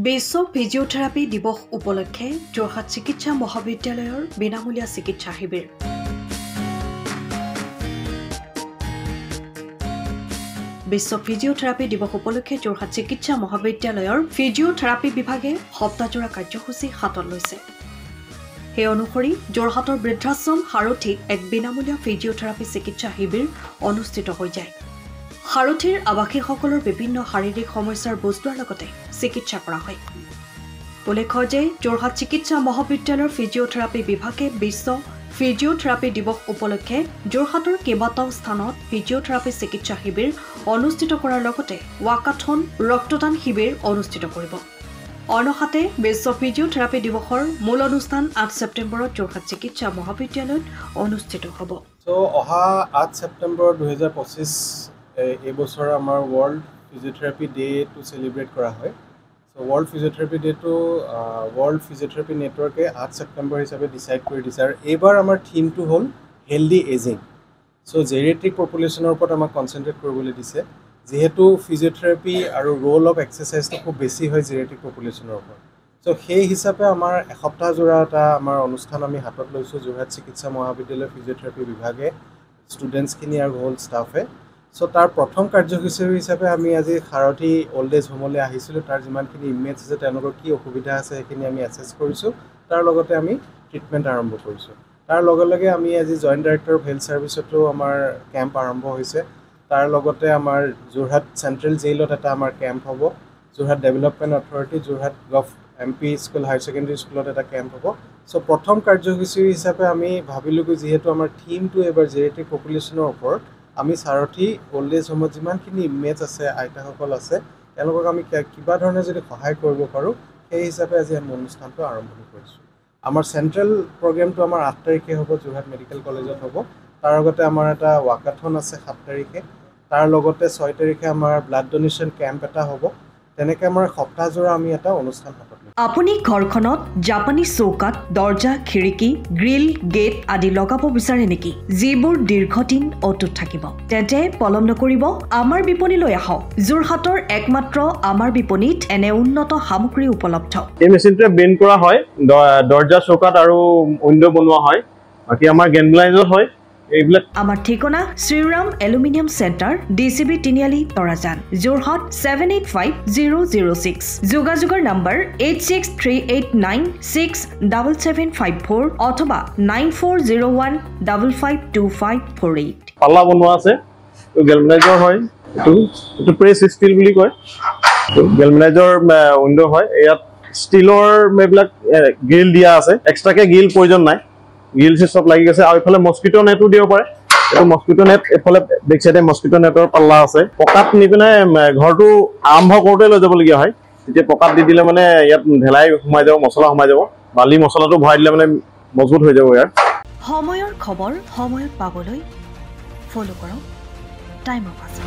বিশ্ব physiotherapy দিৱস উপলক্ষে যোৰহাট চিকিৎসা মহাবিদ্যালয়ৰ বিনামূলীয়া চিকিৎসা শিবিৰ। বিশ্ব ফিজিঅথেৰাপি দিৱস উপলক্ষে যোৰহাট চিকিৎসা মহাবিদ্যালয়ৰ ফিজিঅথেৰাপি বিভাগে সপ্তাহজোৰা কাৰ্যসূচী হাতত লৈছে। সেই অনুসৰি যোৰহাটৰ বৃদ্ধাশ্ৰম সাৰথীত এক বিনামূলীয়া ফিজিঅথেৰাপি চিকিৎসা শিবিৰ অনুষ্ঠিত হৈ যায়। সাৰথীৰ আৱাসীসকলৰ বিভিন্ন শাৰীৰিক সমস্যাৰ বুজ লোৱাৰ লগতে চিকিৎসা কৰা হয়। উল্লেখ্য যে যোৰহাট চিকিৎসা মহাবিদ্যালয়ৰ ফিজিঅথেৰাপি বিভাগে বিশ্ব ফিজিঅথেৰাপি দিৱস উপলক্ষে যোৰহাটৰ কেইবাটাও স্থানত ফিজিঅথেৰাপি চিকিৎসা শিবিৰ অনুষ্ঠিত কৰাৰ লগতে ৱাকাথন ৰক্তদান শিবিৰ অনুষ্ঠিত কৰিব। অনহাতে বিশ্ব ফিজিঅথেৰাপি দিৱসৰ মূল অনুষ্ঠান 8 ছেপ্টেম্বৰত যোৰহাট চিকিৎসা মহাবিদ্যালয়ত অনুষ্ঠিত হ'ব। অহা 8 ছেপ্টেম্বৰ 2025 এই বছৰ আমাৰ ৱৰ্ল্ড ফিজিঅথেৰাপি ডেটো চেলিব্ৰেট কৰা হয়। ৱৰ্ল্ড ফিজিঅথেৰাপি ডেটো ৱৰ্ল্ড ফিজিঅথেৰাপি নেটৱৰ্কে 8 ছেপ্টেম্বৰ হিচাপে ডিচাইড কৰি দিছে আৰু এইবাৰ আমাৰ থিমটো হ'ল হেল্ডি এজিং। জেৰিয়াট্ৰিক পপুলেশ্যনৰ ওপৰত আমাক কনচেনট্ৰেট কৰিবলৈ দিছে, যিহেতু ফিজিঅথেৰাপি আৰু ৰোল অফ এক্সাৰচাইজটো খুব বেছি হয় জেৰিয়াট্ৰিক পপুলেশ্যনৰ ওপৰত। সেই হিচাপে আমাৰ এসপ্তাহজোৰা এটা আমাৰ অনুষ্ঠান আমি হাতত লৈছোঁ যোৰহাট চিকিৎসা মহাবিদ্যালয়ৰ ফিজিঅথেৰাপি বিভাগে, ষ্টুডেণ্টছখিনি আৰু হোল ষ্টাফে। তাৰ প্ৰথম কাৰ্যসূচী হিচাপে আমি আজি সাৰথী অল্ড এজ হোমলৈ আহিছিলোঁ। তাৰ যিমানখিনি ইমেজ আছে, তেওঁলোকৰ কি অসুবিধা আছে সেইখিনি আমি এছেছ কৰিছোঁ। তাৰ লগতে আমি ট্ৰিটমেণ্ট আৰম্ভ কৰিছোঁ। তাৰ লগে লগে আমি আজি জইণ্ট ডাইৰেক্টৰ অফ হেল্থ ছাৰ্ভিচতো আমাৰ কেম্প আৰম্ভ হৈছে। তাৰ লগতে আমাৰ যোৰহাট চেণ্ট্ৰেল জেইলত এটা আমাৰ কেম্প হ'ব। Jorhat development authority, Jorhat gov MP school higher secondary স্কুলত এটা কেম্প হ'ব। প্ৰথম কাৰ্যসূচী হিচাপে আমি ভাবিলোঁ যিহেতু আমাৰ থিমটো এবাৰ জেৰিয়াট্ৰিক পপুলেশ্যনৰ ওপৰত, আমি সাৰথী অল্ড এজ হোমত যিমানখিনি ইমেজ আছে, আইতাসকল আছে, তেওঁলোকক আমি কিবা ধৰণে যদি সহায় কৰিব পাৰোঁ, সেই হিচাপে আজি আমি অনুষ্ঠানটো আৰম্ভণি কৰিছোঁ। আমাৰ চেণ্ট্ৰেল প্ৰগ্ৰেমটো আমাৰ 8 তাৰিখে হ'ব, যোৰহাট মেডিকেল কলেজত হ'ব। তাৰ লগতে আমাৰ এটা ৱাকাথন আছে 7 তাৰিখে। তাৰ লগতে 6 তাৰিখে আমাৰ ব্লাড ডনেশ্যন কেম্প এটা হ'ব। তেনেকৈ আমাৰ সপ্তাহজোৰা আমি এটা অনুষ্ঠান হাতত লৈছোঁ। আপুনি ঘৰখনত জাপানী চৌকাত দৰ্জা, খিৰিকী, গ্ৰিল, গেট আদি লগাব বিচাৰে নেকি, যিবোৰ দীৰ্ঘদিন অটুট থাকিব? তেন্তে পলম নকৰিব, আমাৰ বিপণীলৈ আহক। যোৰহাটৰ একমাত্ৰ আমাৰ বিপণীত এনে উন্নত সামগ্ৰী উপলব্ধ। এই মেচিনটোৱে বেণ্ড কৰা হয়, দৰ্জা, চৌকাত আৰু উইণ্ডো বনোৱা হয়। বাকী আমাৰ গেনব্লাইজত হয় এইবিলাক। আমাৰ ঠিকনা শ্ৰীৰাম এলুমিনিয়াম চেণ্টাৰ, DCB তিনিআলি, তৰাজান, যোৰহাট 785006। যোগাযোগৰ নম্বৰ 8638967754 অথবা 9401552548। পাল্লা বনোৱা আছে, গেলমেনাইজৰ হয়। এইটো প্ৰেছ ষ্টীল বুলি কয়। গেলমেনাইজৰ উইণ্ডো হয়। ইয়াত ষ্টীলৰ এইবিলাক গ্ৰিল দিয়া আছে, এক্সট্ৰাকে গ্ৰিল প্ৰয়োজন নাই। গ্ৰিল চব লাগি গৈছে। আৰু এইফালে মস্কিটো নেটো দিব পাৰে। এইটো মস্কিটো নেট, এইফালে বেক চাইডে মস্কিটো নেটৰ পাল্লা আছে। পকাত নি পিনে ঘৰটো আৰম্ভ কৰোঁতে লৈ যাবলগীয়া হয়। তেতিয়া পকাত দি দিলে মানে ইয়াত ঢেলাই সোমাই যাব, মছলা সোমাই যাব। বালি মছলাটো ভৰাই দিলে মানে মজবুত হৈ যাব। ইয়াৰ সময়ৰ খবৰ সময়ত পাবলৈ ফ'ল' কৰক টাইম অফ আছে।